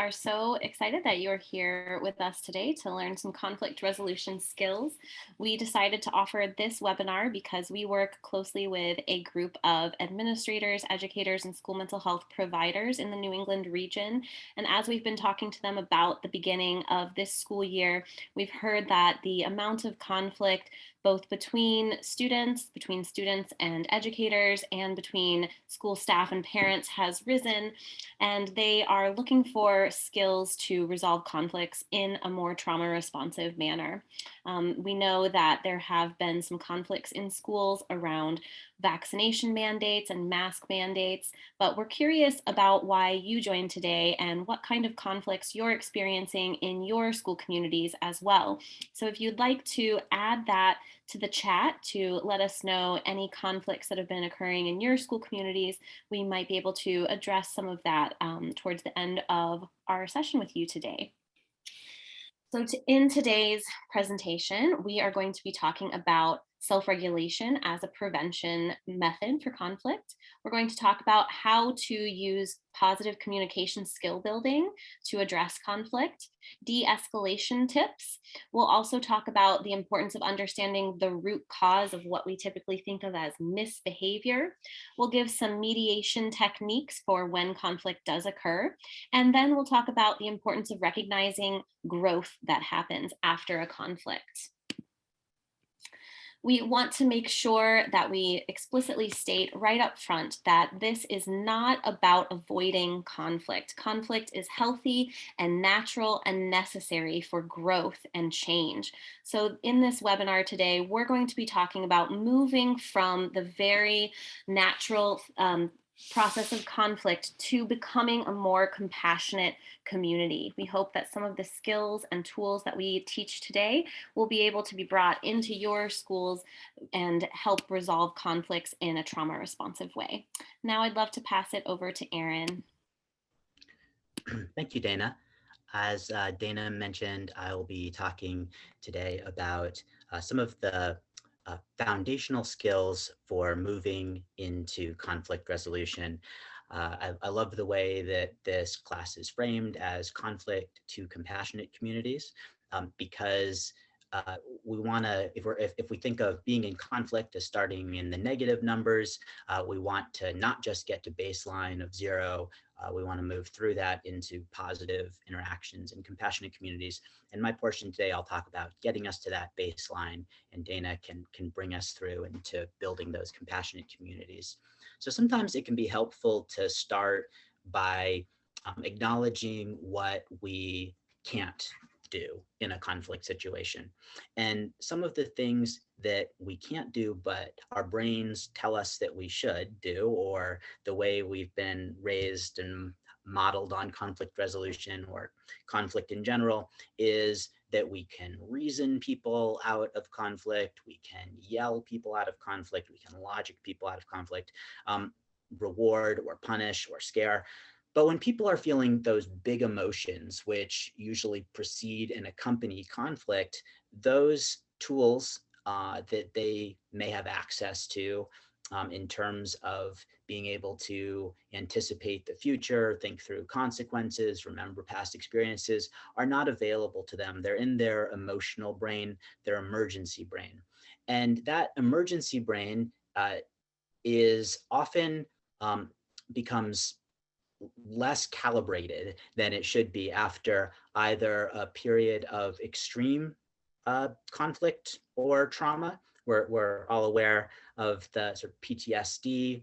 Are so excited that you're here with us today to learn some conflict resolution skills. We decided to offer this webinar because we work closely with a group of administrators, educators, and school mental health providers in the New England region. And as we've been talking to them about the beginning of this school year, we've heard that the amount of conflict both between students and educators, and between school staff and parents has risen, and they are looking for skills to resolve conflicts in a more trauma responsive manner. We know that there have been some conflicts in schools around vaccination mandates and mask mandates, but we're curious about why you joined today and what kind of conflicts you're experiencing in your school communities as well. So if you'd like to add that to the chat to let us know any conflicts that have been occurring in your school communities, we might be able to address some of that towards the end of our session with you today. So in today's presentation, we are going to be talking about self-regulation as a prevention method for conflict. We're going to talk about how to use positive communication skill building to address conflict, de-escalation tips. We'll also talk about the importance of understanding the root cause of what we typically think of as misbehavior. We'll give some mediation techniques for when conflict does occur. And then we'll talk about the importance of recognizing growth that happens after a conflict. We want to make sure that we explicitly state right up front that this is not about avoiding conflict. Conflict is healthy and natural and necessary for growth and change. So in this webinar today, we're going to be talking about moving from the very natural process of conflict to becoming a more compassionate community. We hope that some of the skills and tools that we teach today will be able to be brought into your schools and help resolve conflicts in a trauma responsive way. Now I'd love to pass it over to Aaron. Thank you, Dana. As Dana mentioned, I will be talking today about some of the foundational skills for moving into conflict resolution. I love the way that this class is framed as conflict to compassionate communities, because we want to, if we think of being in conflict as starting in the negative numbers, we want to not just get to baseline of 0. We want to move through that into positive interactions and compassionate communities. In my portion today, I'll talk about getting us to that baseline, and Dana can bring us through into building those compassionate communities. So sometimes it can be helpful to start by acknowledging what we can't do in a conflict situation. And some of the things that we can't do, but our brains tell us that we should do, or the way we've been raised and modeled on conflict resolution or conflict in general, is that we can reason people out of conflict, we can yell people out of conflict, we can logic people out of conflict, reward or punish or scare. But when people are feeling those big emotions, which usually precede and accompany conflict, those tools that they may have access to in terms of being able to anticipate the future, think through consequences, remember past experiences, are not available to them. They're in their emotional brain, their emergency brain. And that emergency brain is often becomes less calibrated than it should be after either a period of extreme conflict or trauma. We're all aware of the sort of PTSD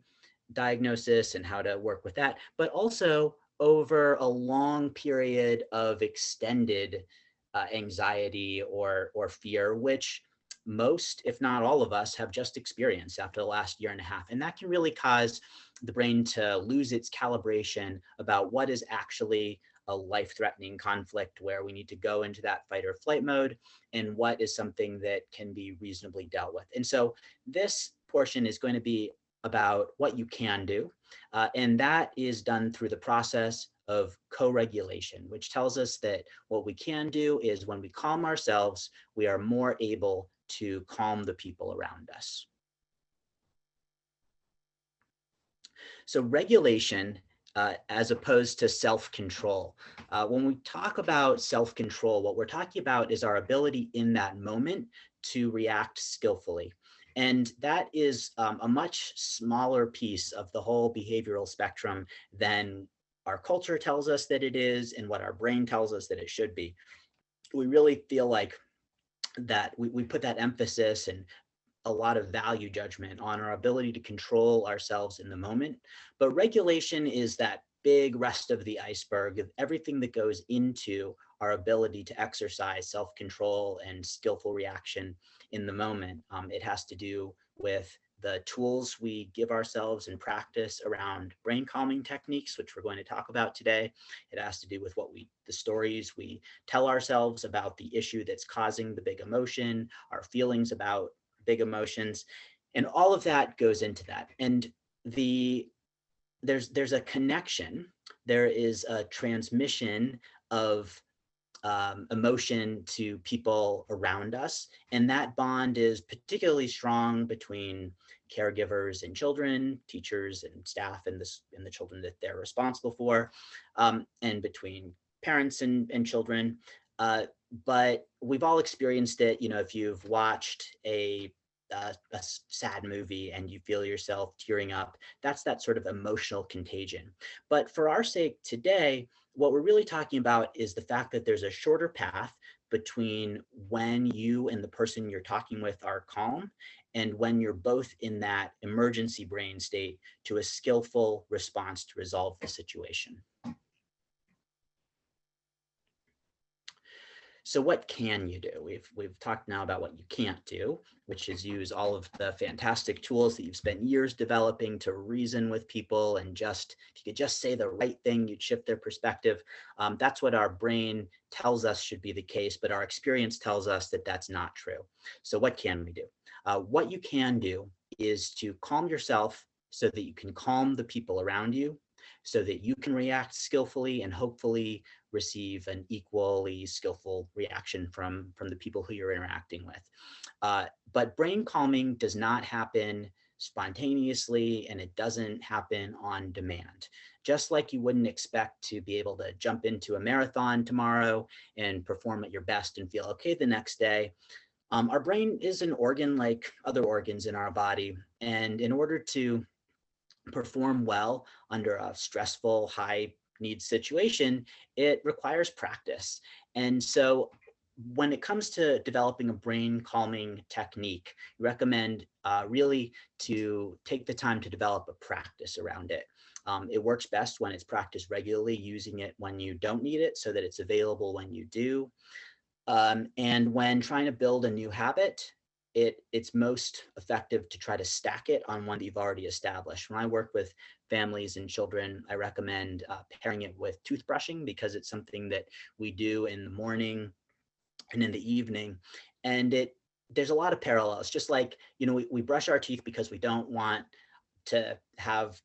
diagnosis and how to work with that, but also over a long period of extended anxiety or fear, which most, if not all of us, have just experienced after the last year and a half. And that can really cause the brain to lose its calibration about what is actually a life-threatening conflict where we need to go into that fight or flight mode, and what is something that can be reasonably dealt with. And so this portion is going to be about what you can do, and that is done through the process of co-regulation, which tells us that what we can do is when we calm ourselves, we are more able to calm the people around us. So regulation as opposed to self-control. When we talk about self-control, what we're talking about is our ability in that moment to react skillfully. And that is a much smaller piece of the whole behavioral spectrum than our culture tells us that it is and what our brain tells us that it should be. We really feel like that we put that emphasis and a lot of value judgment on our ability to control ourselves in the moment. But regulation is that big rest of the iceberg of everything that goes into our ability to exercise self-control and skillful reaction in the moment. It has to do with the tools we give ourselves in practice around brain calming techniques, which we're going to talk about today. It has to do with the stories we tell ourselves about the issue that's causing the big emotion, our feelings about big emotions, and all of that goes into that. And there's a connection. There is a transmission of emotion to people around us, and that bond is particularly strong between caregivers and children, teachers and staff, and the children that they're responsible for, and between parents and children. But we've all experienced it. You know, if you've watched a sad movie and you feel yourself tearing up, that's that sort of emotional contagion. But for our sake today, what we're really talking about is the fact that there's a shorter path between when you and the person you're talking with are calm and when you're both in that emergency brain state to a skillful response to resolve the situation. So what can you do? We've talked now about what you can't do, which is use all of the fantastic tools that you've spent years developing to reason with people, and just, if you could just say the right thing, you'd shift their perspective. That's what our brain tells us should be the case, but our experience tells us that that's not true. So what can we do? What you can do is to calm yourself so that you can calm the people around you, so that you can react skillfully and hopefully receive an equally skillful reaction from the people who you're interacting with. But brain calming does not happen spontaneously, and it doesn't happen on demand. Just like you wouldn't expect to be able to jump into a marathon tomorrow and perform at your best and feel okay the next day, our brain is an organ like other organs in our body. And in order to perform well under a stressful, high needs situation, it requires practice. And so when it comes to developing a brain calming technique, we recommend really to take the time to develop a practice around it. It works best when it's practiced regularly, using it when you don't need it so that it's available when you do. And when trying to build a new habit, it's most effective to try to stack it on one that you've already established. When I work with families and children, I recommend pairing it with toothbrushing, because it's something that we do in the morning and in the evening. And there's a lot of parallels. Just like, you know, we brush our teeth because we don't want to have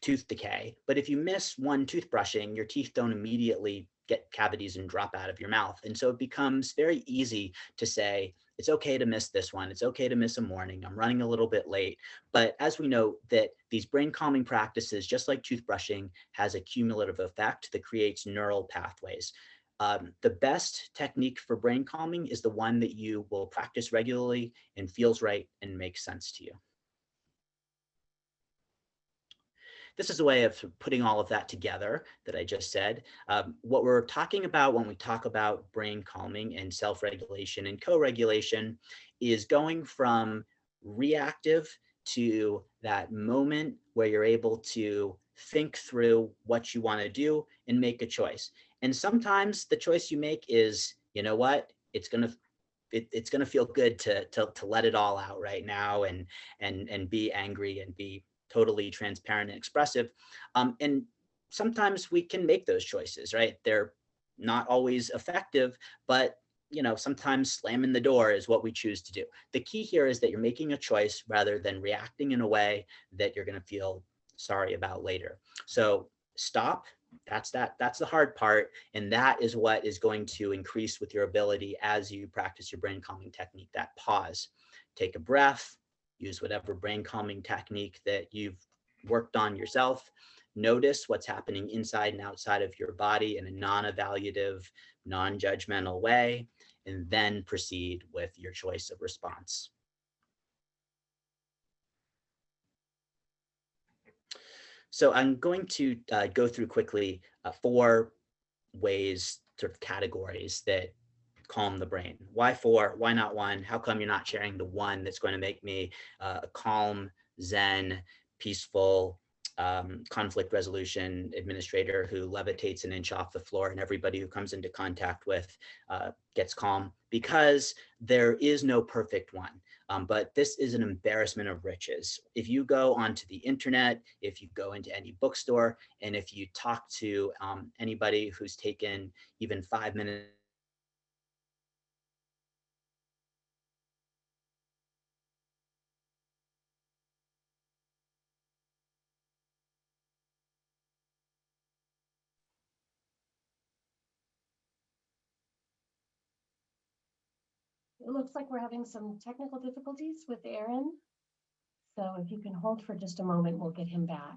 tooth decay. But if you miss one toothbrushing, your teeth don't immediately get cavities and drop out of your mouth. And so it becomes very easy to say, it's okay to miss this one. It's okay to miss a morning. I'm running a little bit late. But as we know, that these brain calming practices, just like toothbrushing, has a cumulative effect that creates neural pathways. The best technique for brain calming is the one that you will practice regularly and feels right and makes sense to you. This is a way of putting all of that together that I just said. What we're talking about when we talk about brain calming and self-regulation and co-regulation is going from reactive to that moment where you're able to think through what you want to do and make a choice. And sometimes the choice you make is, you know what, it's going to feel good to let it all out right now and be angry and be totally transparent and expressive. And sometimes we can make those choices, right? They're not always effective, but you know, sometimes slamming the door is what we choose to do. The key here is that you're making a choice rather than reacting in a way that you're going to feel sorry about later. So stop. That's the hard part. And that is what is going to increase with your ability as you practice your brain calming technique. That pause, take a breath, use whatever brain calming technique that you've worked on yourself, Notice what's happening inside and outside of your body in a non-evaluative, non-judgmental way, and then proceed with your choice of response. So I'm going to go through quickly 4 ways, sort of categories that calm the brain. Why 4? Why not 1? How come you're not sharing the one that's going to make me a calm, zen, peaceful, conflict resolution administrator who levitates an inch off the floor and everybody who comes into contact with gets calm? Because there is no perfect one. But this is an embarrassment of riches. If you go onto the internet, if you go into any bookstore, and if you talk to anybody who's taken even 5 minutes It looks like we're having some technical difficulties with Aaron. So if you can hold for just a moment, we'll get him back.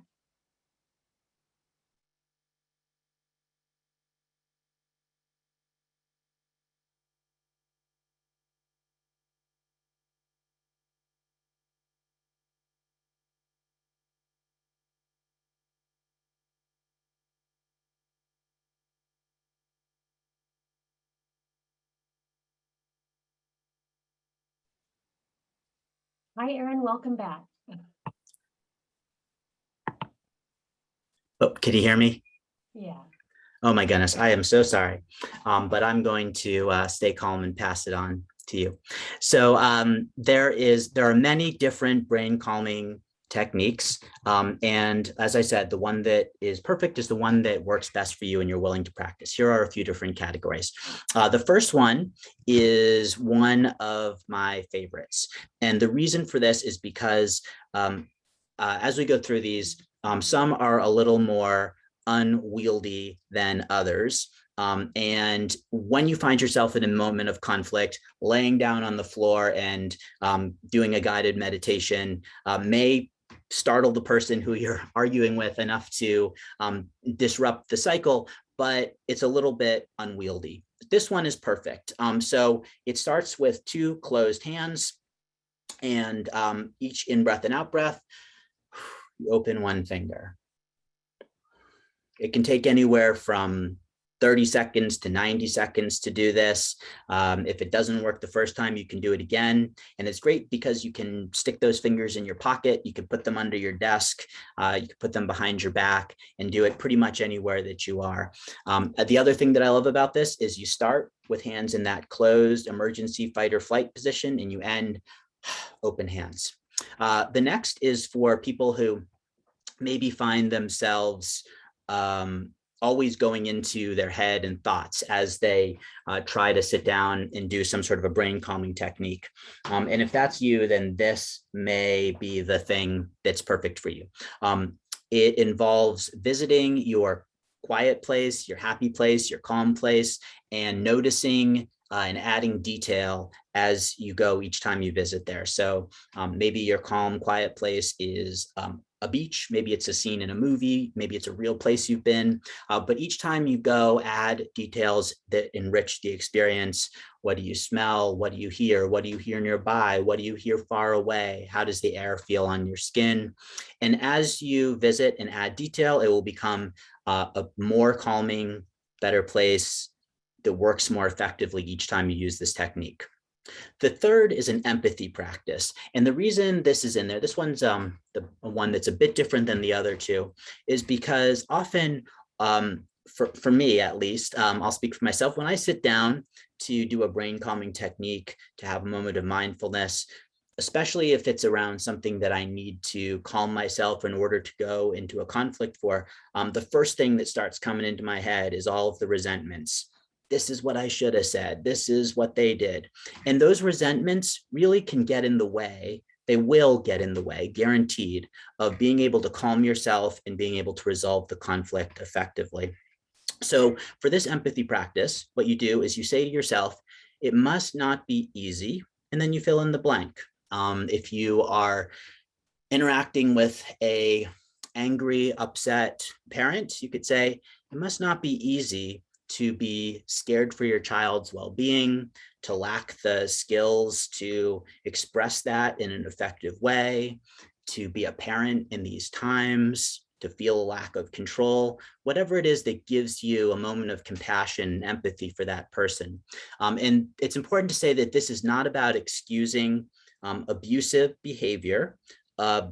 Hi, Aaron, welcome back. Oh, can you hear me? Yeah. Oh my goodness, I am so sorry. But I'm going to stay calm and pass it on to you. So there are many different brain calming techniques. And as I said, the one that is perfect is the one that works best for you and you're willing to practice. Here are a few different categories. The first one is one of my favorites. And the reason for this is because as we go through these, some are a little more unwieldy than others. And when you find yourself in a moment of conflict, laying down on the floor and doing a guided meditation may startle the person who you're arguing with enough to disrupt the cycle, but it's a little bit unwieldy. This one is perfect. So it starts with 2 closed hands, and each in-breath and out-breath, you open 1 finger. It can take anywhere from 30 seconds to 90 seconds to do this. If it doesn't work the first time, you can do it again. And it's great because you can stick those fingers in your pocket. You can put them under your desk. You can put them behind your back and do it pretty much anywhere that you are. The other thing that I love about this is you start with hands in that closed emergency fight or flight position and you end open hands. The next is for people who maybe find themselves always going into their head and thoughts as they try to sit down and do some sort of a brain calming technique. And if that's you, then this may be the thing that's perfect for you. It involves visiting your quiet place, your happy place, your calm place, and noticing and adding detail as you go each time you visit there. So maybe your calm, quiet place is a beach, maybe it's a scene in a movie, maybe it's a real place you've been, but each time you go, add details that enrich the experience. What do you smell? What do you hear? What do you hear nearby? What do you hear far away? How does the air feel on your skin? And as you visit and add detail, it will become a more calming, better place that works more effectively each time you use this technique. The third is an empathy practice. And the reason this is in there, this one's the one that's a bit different than the other 2, is because often, for me at least, I'll speak for myself, when I sit down to do a brain calming technique, to have a moment of mindfulness, especially if it's around something that I need to calm myself in order to go into a conflict for, the first thing that starts coming into my head is all of the resentments. This is what I should have said. This is what they did. And those resentments really can get in the way. They will get in the way, guaranteed, of being able to calm yourself and being able to resolve the conflict effectively. So for this empathy practice, what you do is you say to yourself, it must not be easy, and then you fill in the blank. If you are interacting with angry, upset parent, you could say, it must not be easy to be scared for your child's well-being, to lack the skills to express that in an effective way, to be a parent in these times, to feel a lack of control, whatever it is that gives you a moment of compassion and empathy for that person. And it's important to say that this is not about excusing abusive behavior.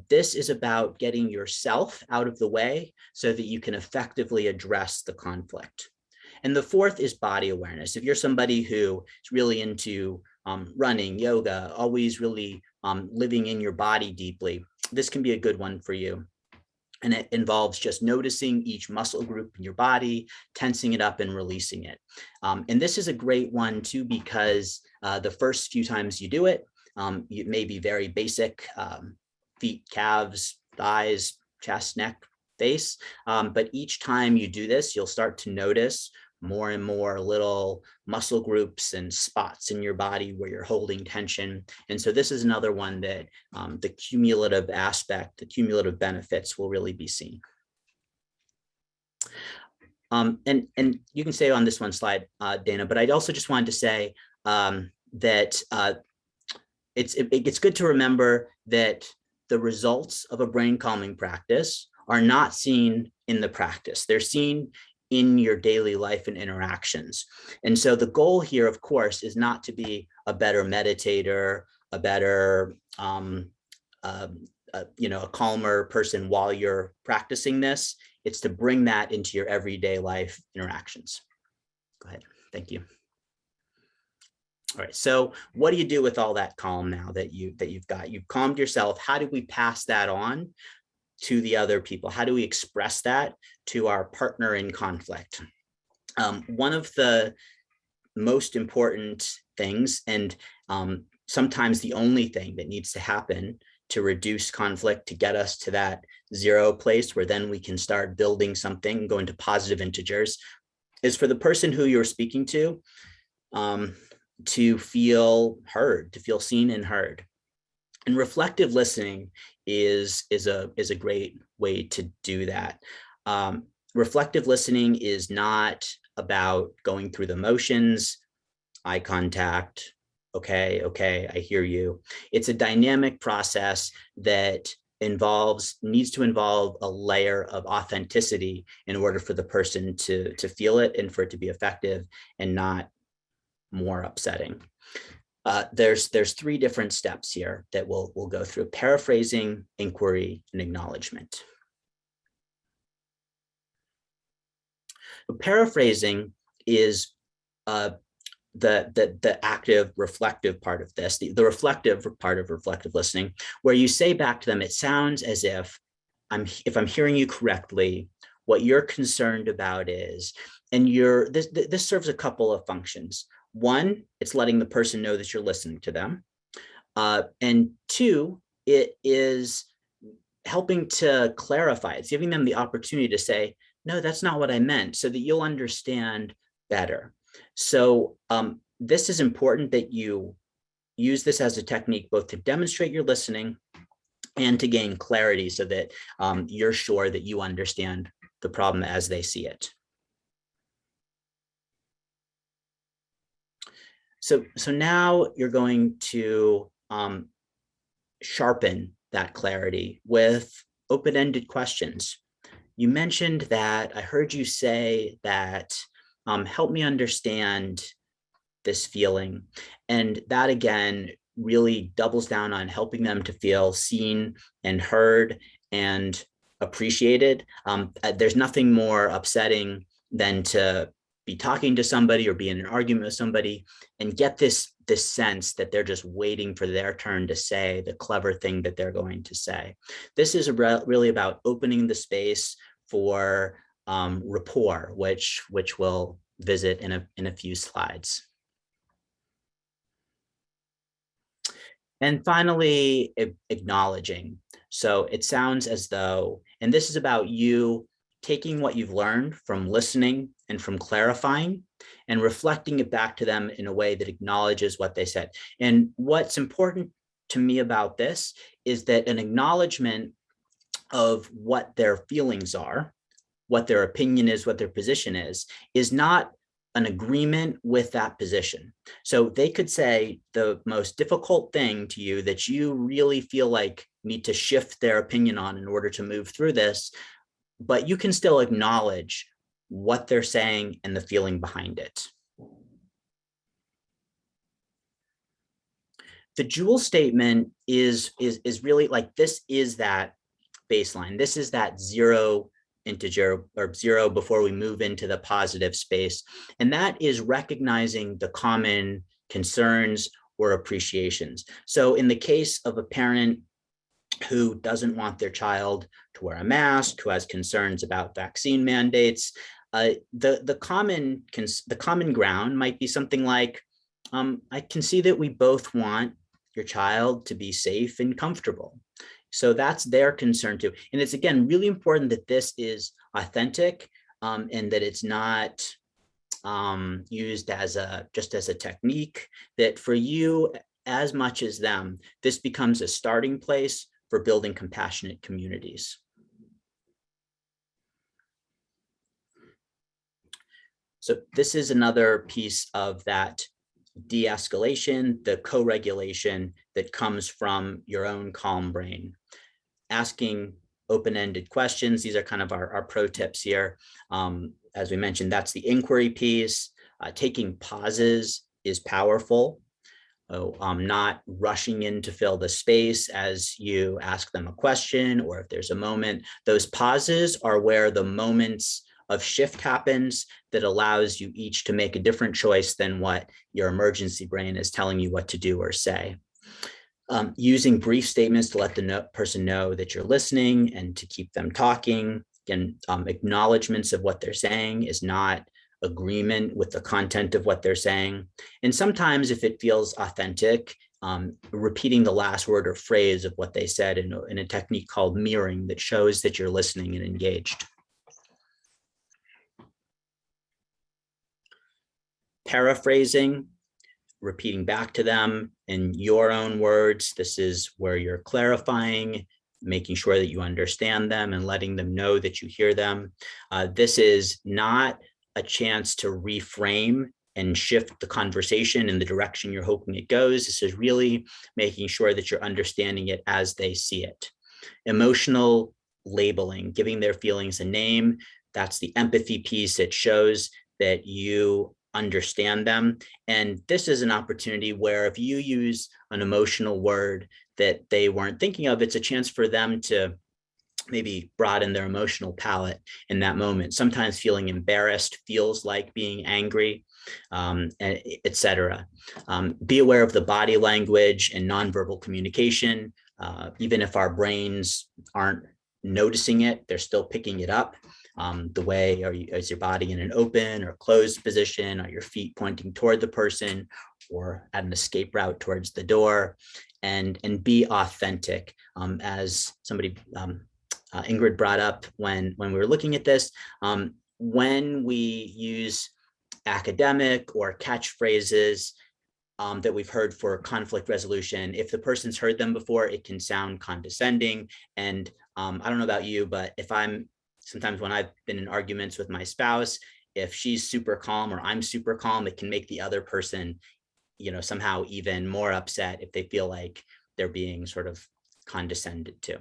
This is about getting yourself out of the way so that you can effectively address the conflict. And the fourth is body awareness. If you're somebody who is really into running, yoga, always really living in your body deeply, this can be a good one for you. And it involves just noticing each muscle group in your body, tensing it up and releasing it. And this is a great one too, because the first few times you do it, it may be very basic, feet, calves, thighs, chest, neck, face. But each time you do this, you'll start to notice more and more little muscle groups and spots in your body where you're holding tension. And so this is another one that the cumulative aspect, the cumulative benefits will really be seen. And you can say on this one slide, Dana, but I also just wanted to say that it's good to remember that the results of a brain calming practice are not seen in the practice. They're seen in your daily life and interactions. And so the goal here, of course, is not to be a better meditator, a better, a calmer person while you're practicing this. It's to bring that into your everyday life interactions. Go ahead. Thank you. All right. So what do you do with all that calm now that you've got? You've calmed yourself. How do we pass that on to the other people? How do we express that to our partner in conflict? One of the most important things, and sometimes the only thing that needs to happen to reduce conflict, to get us to that zero place where then we can start building something, go into positive integers, is for the person who you're speaking to feel heard, to feel seen and heard. And reflective listening is a great way to do that. Reflective listening is not about going through the motions, eye contact, okay, I hear you. It's a dynamic process that needs to involve a layer of authenticity in order for the person to feel it and for it to be effective and not more upsetting. There's three different steps here that we'll go through: paraphrasing, inquiry, and acknowledgement. Paraphrasing is the active reflective part of this, the reflective part of reflective listening, where you say back to them, it sounds as if I'm hearing you correctly, what you're concerned about is, and this serves a couple of functions. One, it's letting the person know that you're listening to them. And two, it is helping to clarify. It's giving them the opportunity to say, no, that's not what I meant, so that you'll understand better. So this is important that you use this as a technique, both to demonstrate your listening and to gain clarity so that you're sure that you understand the problem as they see it. So now you're going to sharpen that clarity with open-ended questions. You mentioned that, I heard you say that, help me understand this feeling. And that again really doubles down on helping them to feel seen and heard and appreciated. There's nothing more upsetting than to be talking to somebody or be in an argument with somebody and get this sense that they're just waiting for their turn to say the clever thing that they're going to say. This is really about opening the space for rapport, which we'll visit in a few slides. And finally, acknowledging. So it sounds as though, and this is about you taking what you've learned from listening and from clarifying and reflecting it back to them in a way that acknowledges what they said. And what's important to me about this is that an acknowledgement of what their feelings are, what their opinion is, what their position is not an agreement with that position. So they could say the most difficult thing to you that you really feel like need to shift their opinion on in order to move through this, but you can still acknowledge what they're saying and the feeling behind it. The Joule statement is really like, this is that baseline. This is that zero integer or zero before we move into the positive space. And that is recognizing the common concerns or appreciations. So in the case of a parent who doesn't want their child to wear a mask, who has concerns about vaccine mandates, the common ground might be something like, I can see that we both want your child to be safe and comfortable. So that's their concern too. And it's, again, really important that this is authentic, and that it's not used as just as a technique, that for you as much as them, this becomes a starting place for building compassionate communities. So this is another piece of that de-escalation, the co-regulation that comes from your own calm brain. Asking open-ended questions. These are kind of our pro tips here. As we mentioned, that's the inquiry piece. Taking pauses is powerful. Not rushing in to fill the space as you ask them a question, or if there's a moment. Those pauses are where the moments of shift happens that allows you each to make a different choice than what your emergency brain is telling you what to do or say. Using brief statements to let the person know that you're listening and to keep them talking. Again, acknowledgements of what they're saying is not agreement with the content of what they're saying. And sometimes, if it feels authentic, repeating the last word or phrase of what they said in a technique called mirroring that shows that you're listening and engaged. Paraphrasing, repeating back to them in your own words. This is where you're clarifying, making sure that you understand them and letting them know that you hear them. This is not a chance to reframe and shift the conversation in the direction you're hoping it goes. This is really making sure that you're understanding it as they see it. Emotional labeling, giving their feelings a name. That's the empathy piece. It shows that you understand them. And this is an opportunity where if you use an emotional word that they weren't thinking of, it's a chance for them to maybe broaden their emotional palette in that moment. Sometimes feeling embarrassed feels like being angry, etc. Be aware of the body language and nonverbal communication. Even if our brains aren't noticing it, they're still picking it up. The way, is your body in an open or closed position? Are your feet pointing toward the person or at an escape route towards the door? And be authentic. As somebody, Ingrid brought up when we were looking at this, when we use academic or catchphrases that we've heard for conflict resolution, if the person's heard them before, it can sound condescending. And I don't know about you, but sometimes when I've been in arguments with my spouse, if she's super calm or I'm super calm, it can make the other person, somehow even more upset if they feel like they're being sort of condescended to.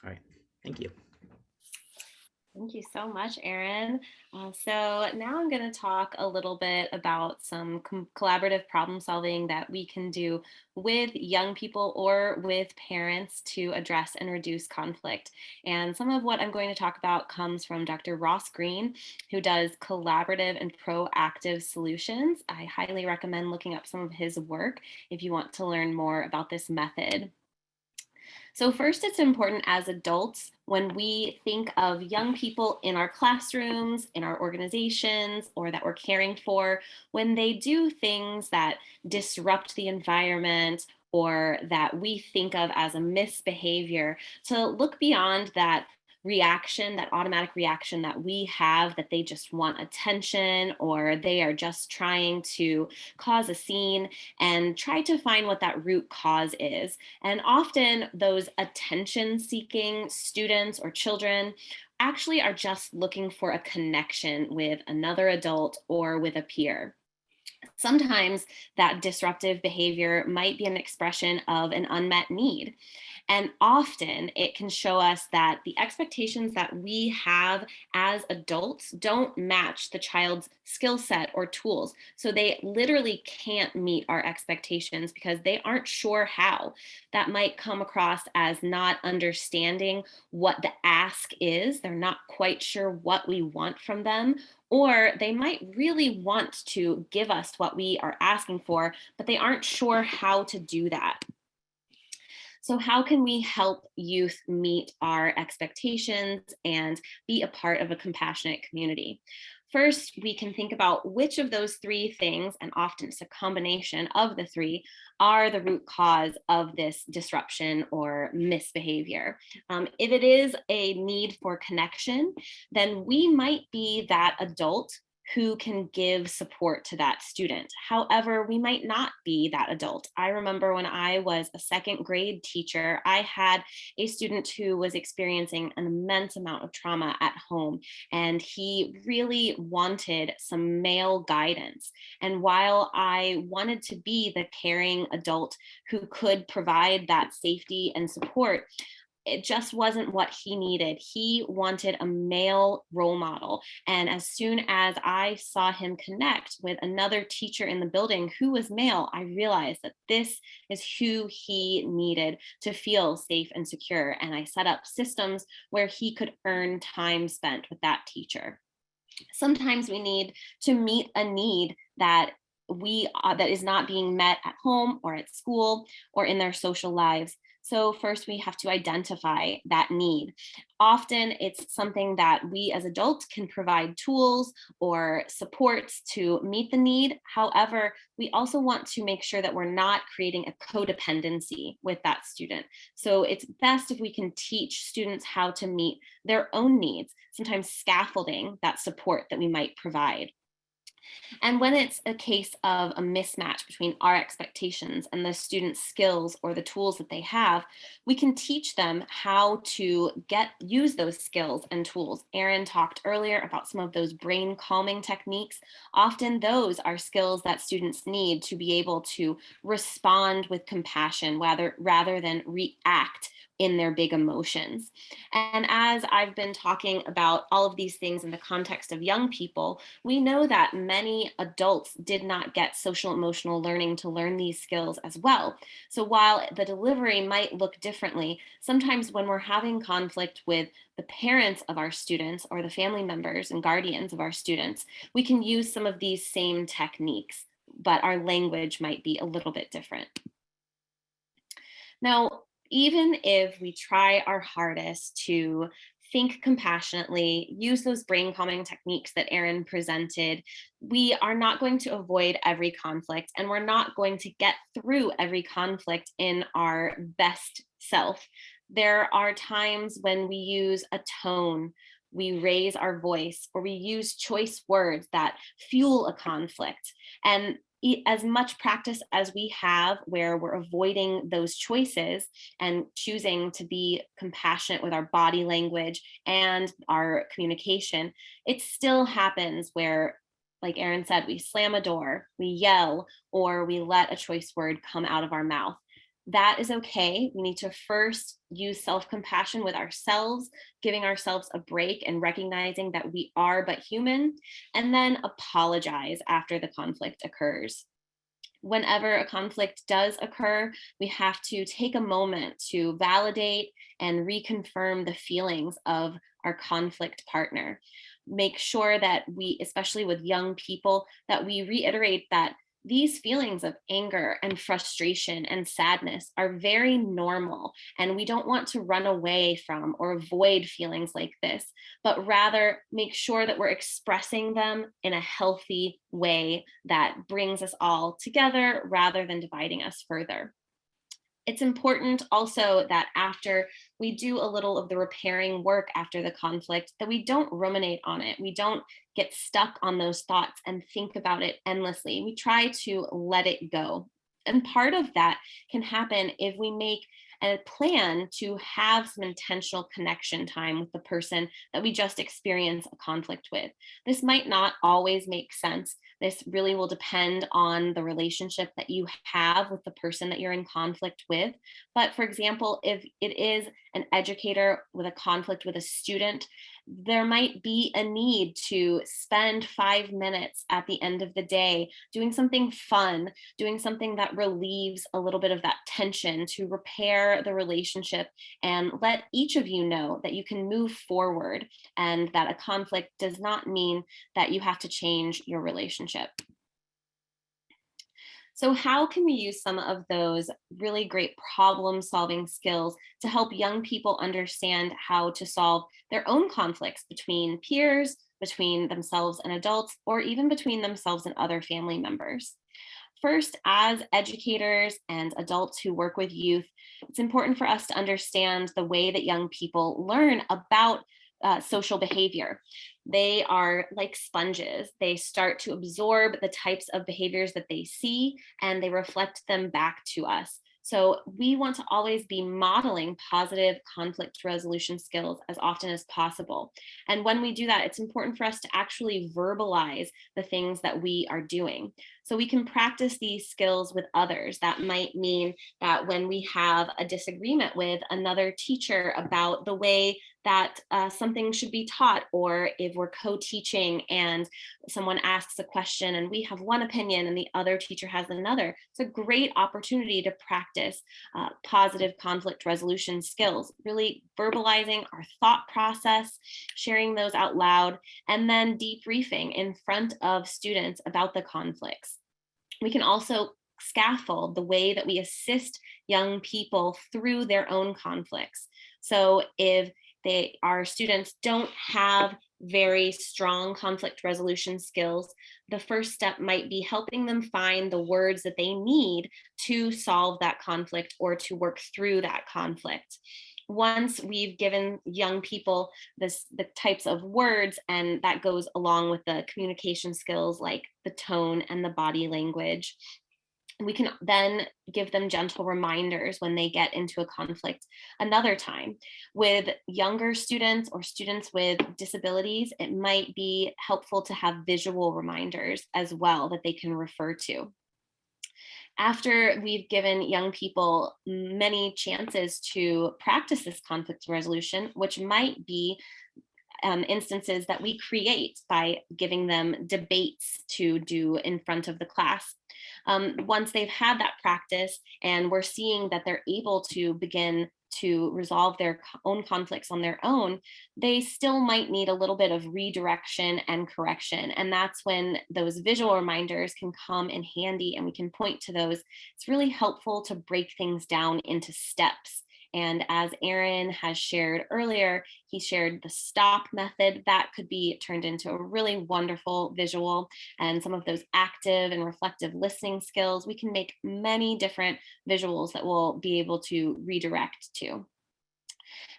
All right, thank you. Thank you so much, Erin. So now I'm going to talk a little bit about some collaborative problem solving that we can do with young people or with parents to address and reduce conflict. And some of what I'm going to talk about comes from Dr. Ross Green, who does collaborative and proactive solutions. I highly recommend looking up some of his work if you want to learn more about this method. So first, it's important as adults, when we think of young people in our classrooms, in our organizations, or that we're caring for, when they do things that disrupt the environment or that we think of as a misbehavior, to look beyond that reaction, that automatic reaction that we have, that they just want attention or they are just trying to cause a scene, and try to find what that root cause is. And often those attention seeking students or children actually are just looking for a connection with another adult or with a peer. Sometimes that disruptive behavior might be an expression of an unmet need. And often it can show us that the expectations that we have as adults don't match the child's skill set or tools. So they literally can't meet our expectations because they aren't sure how. That might come across as not understanding what the ask is. They're not quite sure what we want from them, or they might really want to give us what we are asking for, but they aren't sure how to do that. So, how can we help youth meet our expectations and be a part of a compassionate community? First, we can think about which of those three things, and often it's a combination of the three, are the root cause of this disruption or misbehavior. If it is a need for connection, then we might be that adult who can give support to that student. However, we might not be that adult. I remember when I was a second grade teacher, I had a student who was experiencing an immense amount of trauma at home, and he really wanted some male guidance. And while I wanted to be the caring adult who could provide that safety and support, it just wasn't what he needed. He wanted a male role model. And as soon as I saw him connect with another teacher in the building who was male, I realized that this is who he needed to feel safe and secure. And I set up systems where he could earn time spent with that teacher. Sometimes we need to meet a need that that is not being met at home or at school or in their social lives. So first we have to identify that need. Often it's something that we as adults can provide tools or supports to meet the need. However, we also want to make sure that we're not creating a codependency with that student. So it's best if we can teach students how to meet their own needs, sometimes scaffolding that support that we might provide. And when it's a case of a mismatch between our expectations and the student's skills or the tools that they have, we can teach them how to use those skills and tools. Erin talked earlier about some of those brain calming techniques. Often those are skills that students need to be able to respond with compassion rather than react in their big emotions. And as I've been talking about all of these things in the context of young people, we know that many adults did not get social emotional learning to learn these skills as well. So while the delivery might look differently, sometimes when we're having conflict with the parents of our students or the family members and guardians of our students, we can use some of these same techniques, but our language might be a little bit different. Now, even if we try our hardest to think compassionately, use those brain calming techniques that Erin presented, we are not going to avoid every conflict, and we're not going to get through every conflict in our best self. There are times when we use a tone, we raise our voice, or we use choice words that fuel a conflict. And as much practice as we have where we're avoiding those choices and choosing to be compassionate with our body language and our communication, it still happens where, like Erin said, we slam a door, we yell, or we let a choice word come out of our mouth. That is okay. We need to first use self-compassion with ourselves, giving ourselves a break and recognizing that we are but human, and then apologize after the conflict occurs. Whenever a conflict does occur, we have to take a moment to validate and reconfirm the feelings of our conflict partner. Make sure that we, especially with young people, that we reiterate that these feelings of anger and frustration and sadness are very normal, and we don't want to run away from or avoid feelings like this, but rather make sure that we're expressing them in a healthy way that brings us all together rather than dividing us further. It's important also that after we do a little of the repairing work after the conflict, that we don't ruminate on it. We don't get stuck on those thoughts and think about it endlessly. We try to let it go. And part of that can happen if we make a plan to have some intentional connection time with the person that we just experience a conflict with. This might not always make sense. This really will depend on the relationship that you have with the person that you're in conflict with. But for example, if it is an educator with a conflict with a student, there might be a need to spend 5 minutes at the end of the day doing something fun, doing something that relieves a little bit of that tension to repair the relationship and let each of you know that you can move forward and that a conflict does not mean that you have to change your relationship. So how can we use some of those really great problem solving skills to help young people understand how to solve their own conflicts between peers, between themselves and adults, or even between themselves and other family members? First, as educators and adults who work with youth, it's important for us to understand the way that young people learn about social behavior. They are like sponges. They start to absorb the types of behaviors that they see and they reflect them back to us. So we want to always be modeling positive conflict resolution skills as often as possible. And when we do that, it's important for us to actually verbalize the things that we are doing. So we can practice these skills with others. That might mean that when we have a disagreement with another teacher about the way that something should be taught, or if we're co-teaching and someone asks a question and we have one opinion and the other teacher has another, it's a great opportunity to practice positive conflict resolution skills, really verbalizing our thought process, sharing those out loud, and then debriefing in front of students about the conflicts. We can also scaffold the way that we assist young people through their own conflicts. So if our students don't have very strong conflict resolution skills, the first step might be helping them find the words that they need to solve that conflict or to work through that conflict. Once we've given young people the types of words, and that goes along with the communication skills like the tone and the body language, we can then give them gentle reminders when they get into a conflict another time. With younger students or students with disabilities, it might be helpful to have visual reminders as well that they can refer to. After we've given young people many chances to practice this conflict resolution, which might be instances that we create by giving them debates to do in front of the class. Once they've had that practice and we're seeing that they're able to begin to resolve their own conflicts on their own, they still might need a little bit of redirection and correction. And that's when those visual reminders can come in handy and we can point to those. It's really helpful to break things down into steps. And as Aaron has shared earlier, he shared the stop method that could be turned into a really wonderful visual, and some of those active and reflective listening skills. We can make many different visuals that we'll be able to redirect to.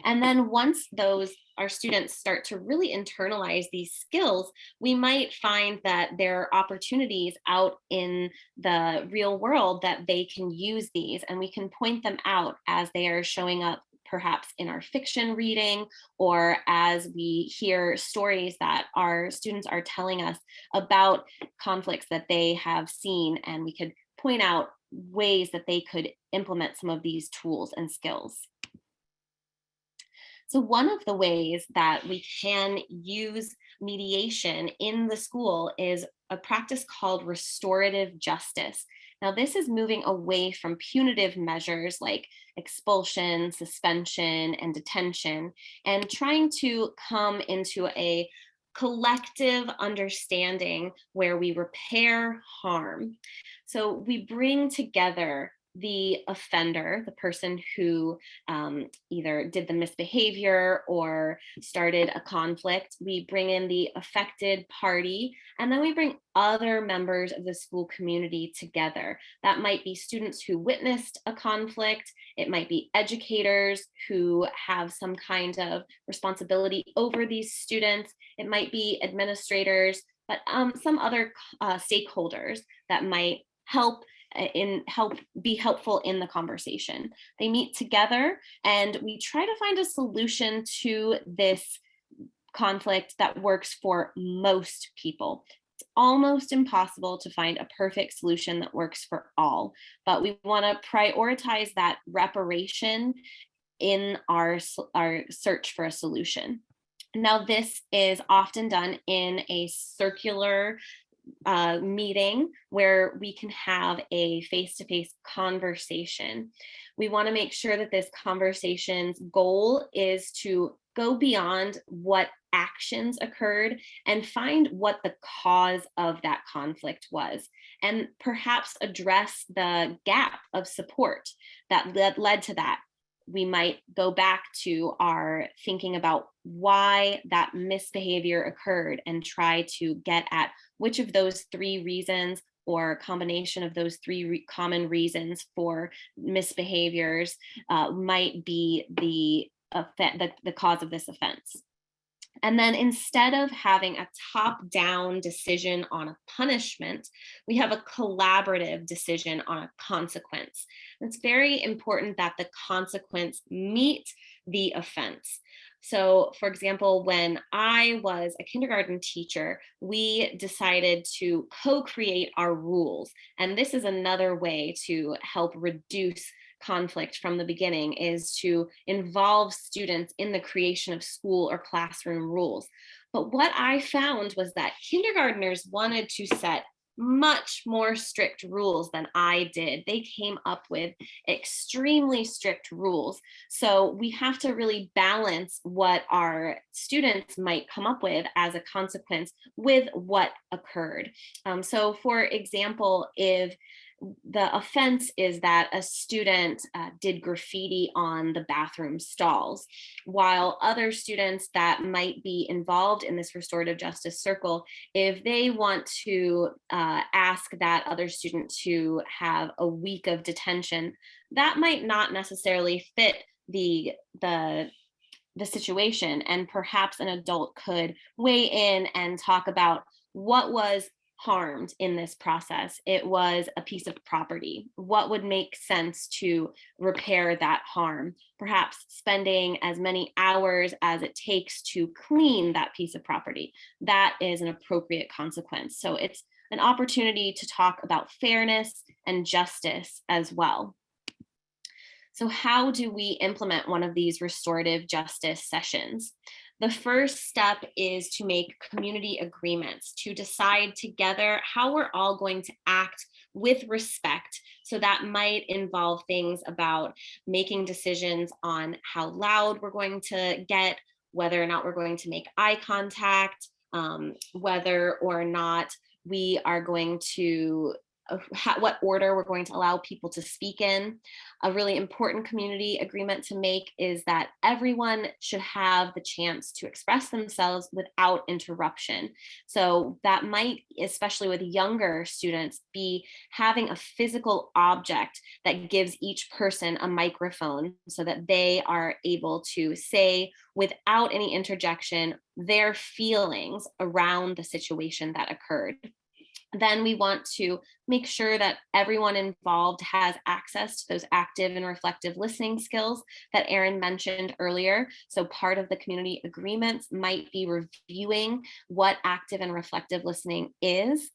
And then once our students start to really internalize these skills, we might find that there are opportunities out in the real world that they can use these, and we can point them out as they are showing up perhaps in our fiction reading, or as we hear stories that our students are telling us about conflicts that they have seen, and we could point out ways that they could implement some of these tools and skills. So one of the ways that we can use mediation in the school is a practice called restorative justice. Now, this is moving away from punitive measures like expulsion, suspension, and detention, and trying to come into a collective understanding where we repair harm. So we bring together the offender, the person who either did the misbehavior or started a conflict. We bring in the affected party, and then we bring other members of the school community together. That might be students who witnessed a conflict. It might be educators who have some kind of responsibility over these students. It might be administrators, but some other stakeholders that might be helpful in the conversation. They meet together and we try to find a solution to this conflict that works for most people. It's almost impossible to find a perfect solution that works for all, but we want to prioritize that reparation in our search for a solution. Now, this is often done in a circular meeting where we can have a face-to-face conversation. We want to make sure that this conversation's goal is to go beyond what actions occurred and find what the cause of that conflict was, and perhaps address the gap of support that led to that. We might go back to our thinking about why that misbehavior occurred and try to get at which of those three reasons or combination of those three common reasons for misbehaviors might be the cause of this offense. And then instead of having a top-down decision on a punishment, we have a collaborative decision on a consequence. It's very important that the consequence meet the offense. So, for example, when I was a kindergarten teacher, we decided to co-create our rules. And this is another way to help reduce conflict from the beginning, is to involve students in the creation of school or classroom rules. But what I found was that kindergartners wanted to set much more strict rules than I did. They came up with extremely strict rules. So we have to really balance what our students might come up with as a consequence with what occurred. So for example, if the offense is that a student did graffiti on the bathroom stalls, while other students that might be involved in this restorative justice circle, if they want to ask that other student to have a week of detention, that might not necessarily fit the situation, and perhaps an adult could weigh in and talk about what was harmed in this process. It was a piece of property. What would make sense to repair that harm? Perhaps spending as many hours as it takes to clean that piece of property. That is an appropriate consequence. So it's an opportunity to talk about fairness and justice as well. So how do we implement one of these restorative justice sessions? The first step is to make community agreements, to decide together how we're all going to act with respect. So that might involve things about making decisions on how loud we're going to get, whether or not we're going to make eye contact, whether or not we are going to what order we're going to allow people to speak in. A really important community agreement to make is that everyone should have the chance to express themselves without interruption. So that might, especially with younger students, be having a physical object that gives each person a microphone so that they are able to say without any interjection their feelings around the situation that occurred. Then we want to make sure that everyone involved has access to those active and reflective listening skills that Erin mentioned earlier. So part of the community agreements might be reviewing what active and reflective listening is.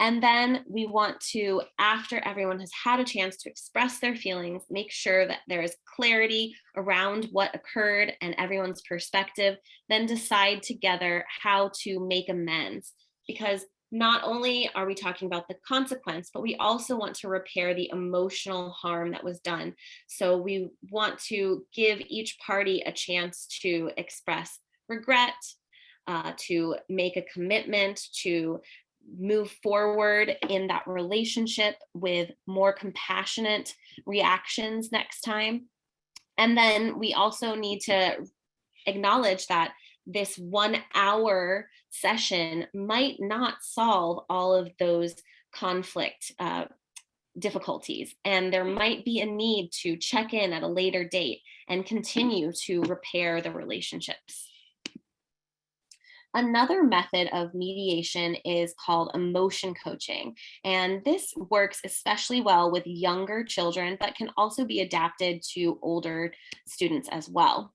And then we want to, after everyone has had a chance to express their feelings, make sure that there is clarity around what occurred and everyone's perspective, then decide together how to make amends. Because not only are we talking about the consequence, but we also want to repair the emotional harm that was done. So we want to give each party a chance to express regret, to make a commitment to move forward in that relationship with more compassionate reactions next time. And then we also need to acknowledge that this 1 hour session might not solve all of those conflict difficulties. And there might be a need to check in at a later date and continue to repair the relationships. Another method of mediation is called emotion coaching. And this works especially well with younger children, but can also be adapted to older students as well.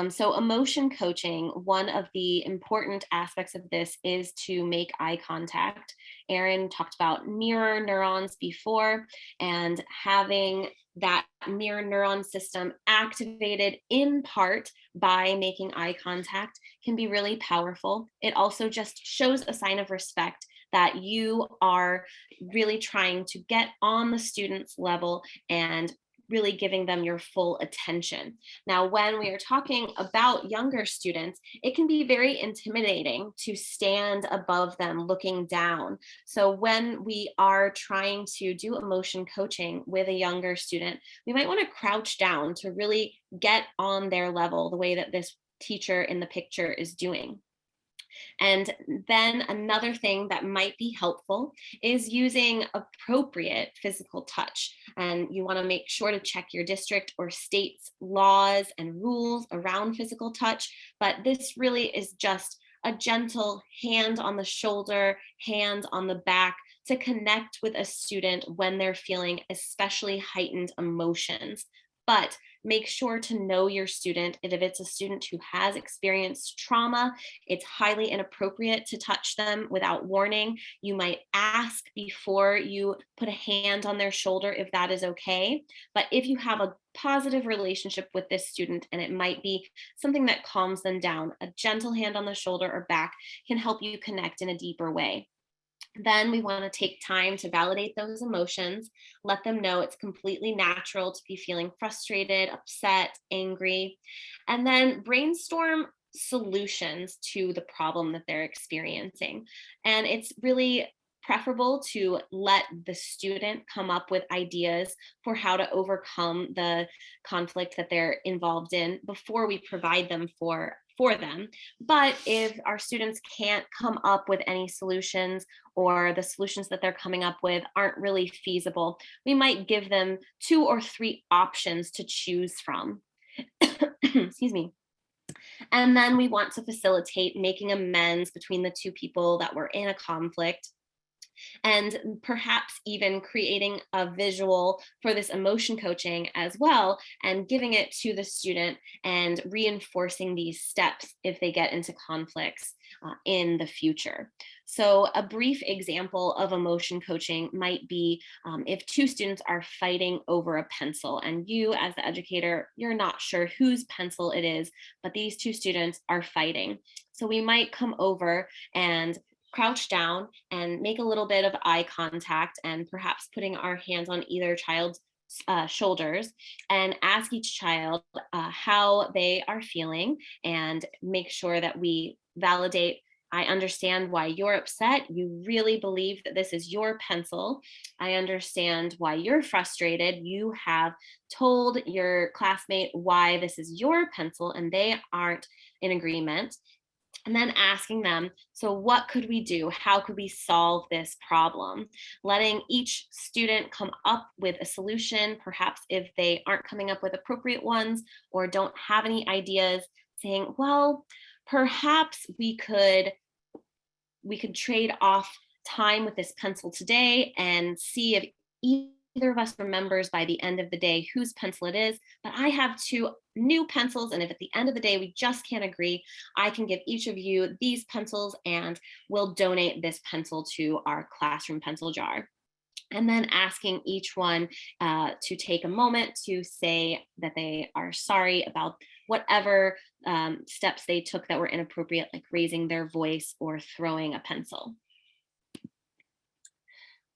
So emotion coaching, one of the important aspects of this is to make eye contact. Erin talked about mirror neurons before, and having that mirror neuron system activated in part by making eye contact can be really powerful. It also just shows a sign of respect that you are really trying to get on the student's level and really giving them your full attention. Now, when we are talking about younger students, it can be very intimidating to stand above them looking down. So when we are trying to do emotion coaching with a younger student, we might want to crouch down to really get on their level the way that this teacher in the picture is doing. And then another thing that might be helpful is using appropriate physical touch. And you want to make sure to check your district or state's laws and rules around physical touch. But this really is just a gentle hand on the shoulder, hand on the back to connect with a student when they're feeling especially heightened emotions. But make sure to know your student. If it's a student who has experienced trauma, it's highly inappropriate to touch them without warning. You might ask before you put a hand on their shoulder if that is okay. But if you have a positive relationship with this student and it might be something that calms them down, a gentle hand on the shoulder or back can help you connect in a deeper way. Then we want to take time to validate those emotions, let them know it's completely natural to be feeling frustrated, upset, angry, and then brainstorm solutions to the problem that they're experiencing. And it's really preferable to let the student come up with ideas for how to overcome the conflict that they're involved in before we provide them for them. But if our students can't come up with any solutions, or the solutions that they're coming up with aren't really feasible, we might give them 2 or 3 options to choose from. Excuse me. And then we want to facilitate making amends between the two people that were in a conflict, and perhaps even creating a visual for this emotion coaching as well, and giving it to the student and reinforcing these steps if they get into conflicts in the future. So a brief example of emotion coaching might be if 2 students are fighting over a pencil and you as the educator, you're not sure whose pencil it is, but these 2 students are fighting. So we might come over and crouch down and make a little bit of eye contact, and perhaps putting our hands on either child's shoulders, and ask each child how they are feeling, and make sure that we validate, I understand why you're upset. You really believe that this is your pencil. I understand why you're frustrated. You have told your classmate why this is your pencil and they aren't in agreement. And then asking them, so what could we do? How could we solve this problem? Letting each student come up with a solution, perhaps if they aren't coming up with appropriate ones or don't have any ideas, saying, well, perhaps we could trade off time with this pencil today and see if either of us remembers by the end of the day whose pencil it is. But I have 2 new pencils, and if at the end of the day we just can't agree, I can give each of you these pencils and we'll donate this pencil to our classroom pencil jar. And then asking each one to take a moment to say that they are sorry about whatever steps they took that were inappropriate, like raising their voice or throwing a pencil.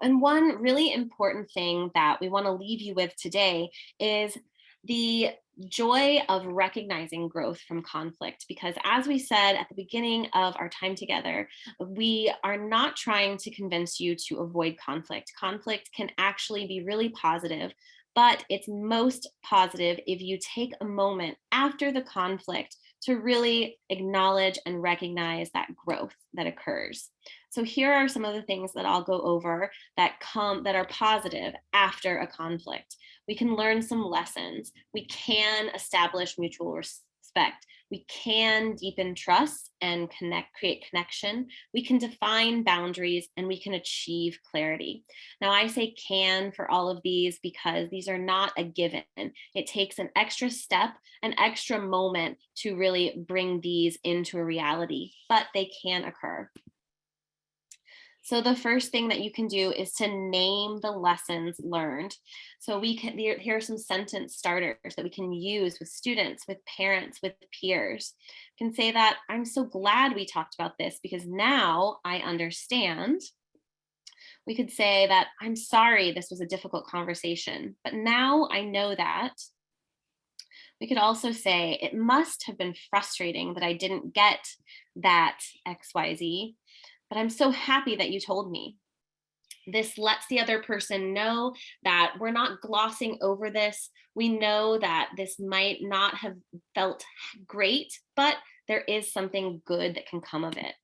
And one really important thing that we want to leave you with today is the joy of recognizing growth from conflict, because as we said at the beginning of our time together, we are not trying to convince you to avoid conflict. Conflict can actually be really positive, but it's most positive if you take a moment after the conflict to really acknowledge and recognize that growth that occurs. So here are some of the things that I'll go over that are positive after a conflict. We can learn some lessons. We can establish mutual respect. We can deepen trust and create connection. We can define boundaries, and we can achieve clarity. Now, I say can for all of these because these are not a given. It takes an extra step, an extra moment to really bring these into a reality, but they can occur. So the first thing that you can do is to name the lessons learned. So here are some sentence starters that we can use with students, with parents, with peers. You can say that, I'm so glad we talked about this because now I understand. We could say that, I'm sorry this was a difficult conversation, but now I know that. We could also say, it must have been frustrating that I didn't get that XYZ, but I'm so happy that you told me. This lets the other person know that we're not glossing over this. We know that this might not have felt great, but there is something good that can come of it.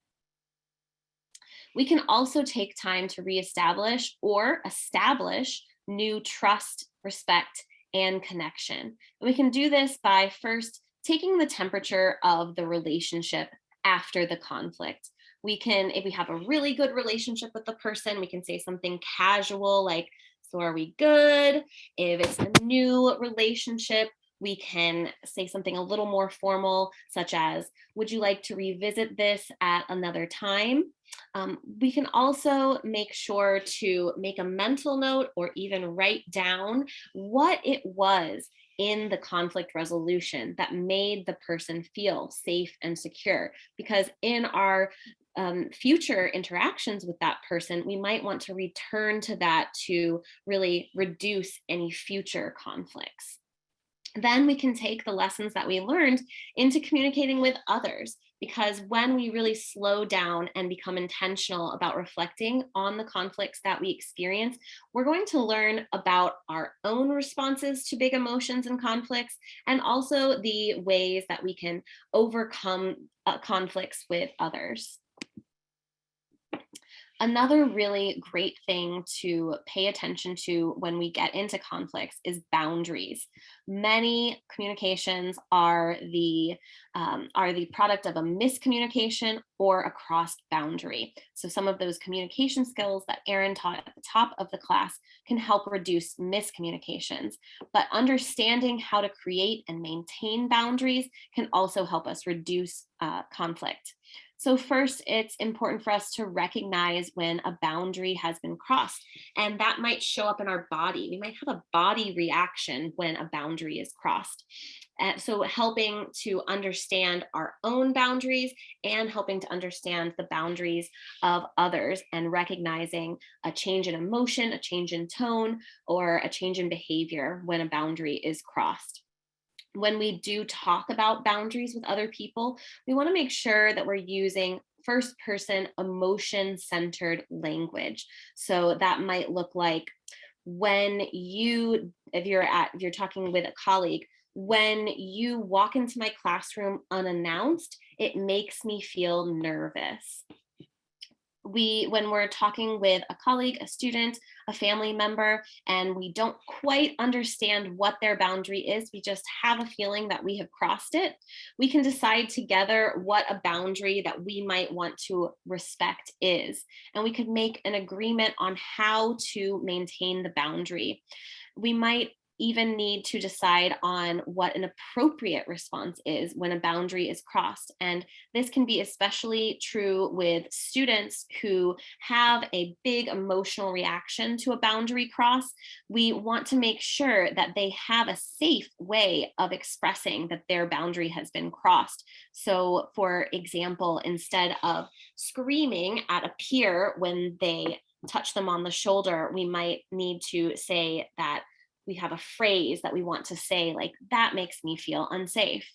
We can also take time to reestablish or establish new trust, respect, and connection. And we can do this by first taking the temperature of the relationship after the conflict. We can, if we have a really good relationship with the person, we can say something casual like, so are we good? If it's a new relationship, we can say something a little more formal, such as, would you like to revisit this at another time? We can also make sure to make a mental note or even write down what it was in the conflict resolution that made the person feel safe and secure. Because in our future interactions with that person, we might want to return to that to really reduce any future conflicts. Then we can take the lessons that we learned into communicating with others, because when we really slow down and become intentional about reflecting on the conflicts that we experience, we're going to learn about our own responses to big emotions and conflicts, and also the ways that we can overcome conflicts with others. Another really great thing to pay attention to when we get into conflicts is boundaries. Many communications are the product of a miscommunication or a crossed boundary. So some of those communication skills that Erin taught at the top of the class can help reduce miscommunications. But understanding how to create and maintain boundaries can also help us reduce conflict. So first, it's important for us to recognize when a boundary has been crossed, and that might show up in our body. We might have a body reaction when a boundary is crossed. So helping to understand our own boundaries and helping to understand the boundaries of others, and recognizing a change in emotion, a change in tone, or a change in behavior when a boundary is crossed. When we do talk about boundaries with other people, we want to make sure that we're using first person emotion-centered language. So that might look like, if you're talking with a colleague, when you walk into my classroom unannounced, it makes me feel nervous. When we're talking with a colleague, a student, a family member, and we don't quite understand what their boundary is, we just have a feeling that we have crossed it, we can decide together what a boundary that we might want to respect is. And we could make an agreement on how to maintain the boundary. We might even need to decide on what an appropriate response is when a boundary is crossed. And this can be especially true with students who have a big emotional reaction to a boundary cross. We want to make sure that they have a safe way of expressing that their boundary has been crossed. So for example, instead of screaming at a peer when they touch them on the shoulder, we might need to say that, we have a phrase that we want to say, like, that makes me feel unsafe.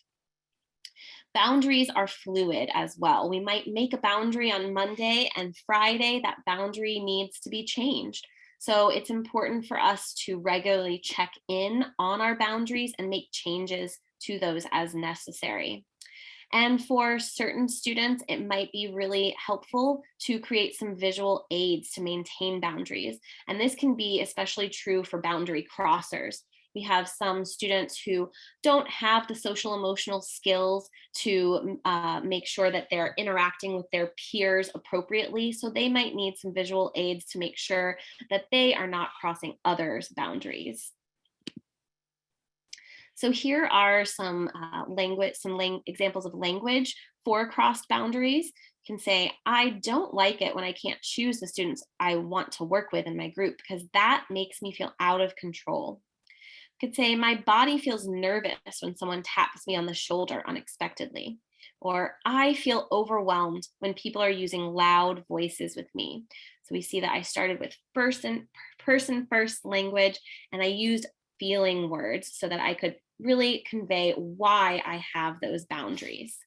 Boundaries are fluid as well. We might make a boundary on Monday, and Friday, that boundary needs to be changed. So it's important for us to regularly check in on our boundaries and make changes to those as necessary. And for certain students, it might be really helpful to create some visual aids to maintain boundaries. And this can be especially true for boundary crossers. We have some students who don't have the social emotional skills to make sure that they're interacting with their peers appropriately. So they might need some visual aids to make sure that they are not crossing others' boundaries. So here are some examples of language for crossed boundaries. You can say, I don't like it when I can't choose the students I want to work with in my group because that makes me feel out of control. You could say, my body feels nervous when someone taps me on the shoulder unexpectedly. Or I feel overwhelmed when people are using loud voices with me. So we see that I started with person first language, and I used feeling words so that I could really convey why I have those boundaries.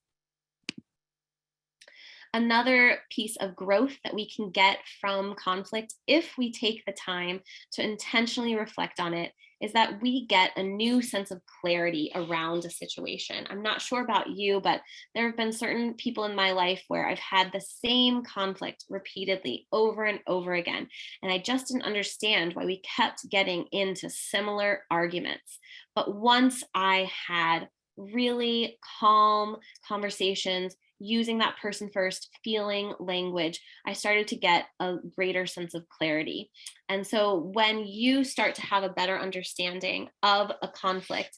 Another piece of growth that we can get from conflict, if we take the time to intentionally reflect on it, is that we get a new sense of clarity around a situation. I'm not sure about you, but there have been certain people in my life where I've had the same conflict repeatedly over and over again. And I just didn't understand why we kept getting into similar arguments. But once I had really calm conversations using that person first feeling language, I started to get a greater sense of clarity. And so when you start to have a better understanding of a conflict,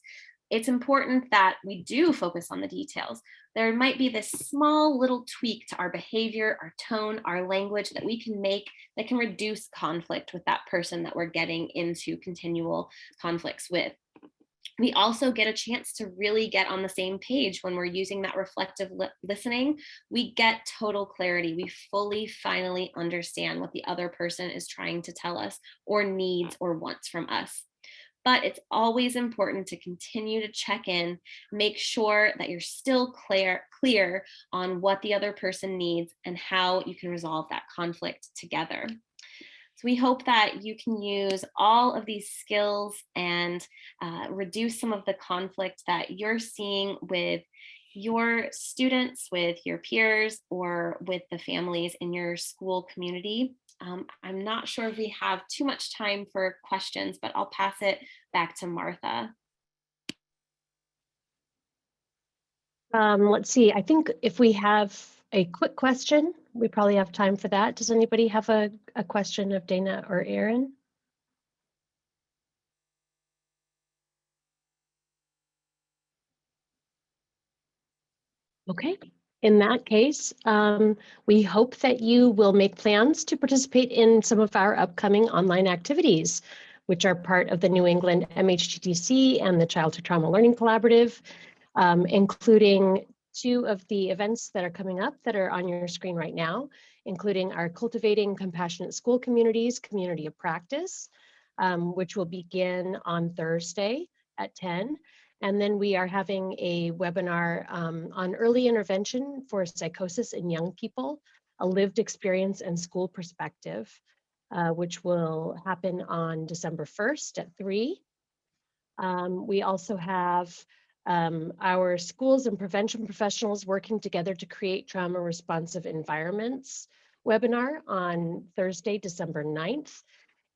it's important that we do focus on the details. There might be this small little tweak to our behavior, our tone, our language that we can make that can reduce conflict with that person that we're getting into continual conflicts with. We also get a chance to really get on the same page when we're using that reflective listening. We get total clarity. We fully, finally understand what the other person is trying to tell us or needs or wants from us. But it's always important to continue to check in, make sure that you're still clear on what the other person needs and how you can resolve that conflict together. So we hope that you can use all of these skills and reduce some of the conflict that you're seeing with your students, with your peers, or with the families in your school community. I'm not sure if we have too much time for questions, but I'll pass it back to Martha. Let's see, I think if we have a quick question, we probably have time for that. Does anybody have a question of Dana or Erin? Okay, in that case, we hope that you will make plans to participate in some of our upcoming online activities, which are part of the New England MHTTC and the Childhood Trauma Learning Collaborative, including 2 of the events that are coming up that are on your screen right now, including our Cultivating Compassionate School Communities Community of Practice, which will begin on Thursday at 10. And then we are having a webinar on early intervention for psychosis in young people, a lived experience and school perspective, which will happen on December 1st at 3. We also have our schools and prevention professionals working together to create trauma responsive environments webinar on Thursday, December 9th,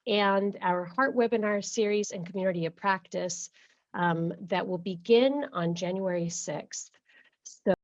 and our Heart webinar series and community of practice that will begin on January 6th. So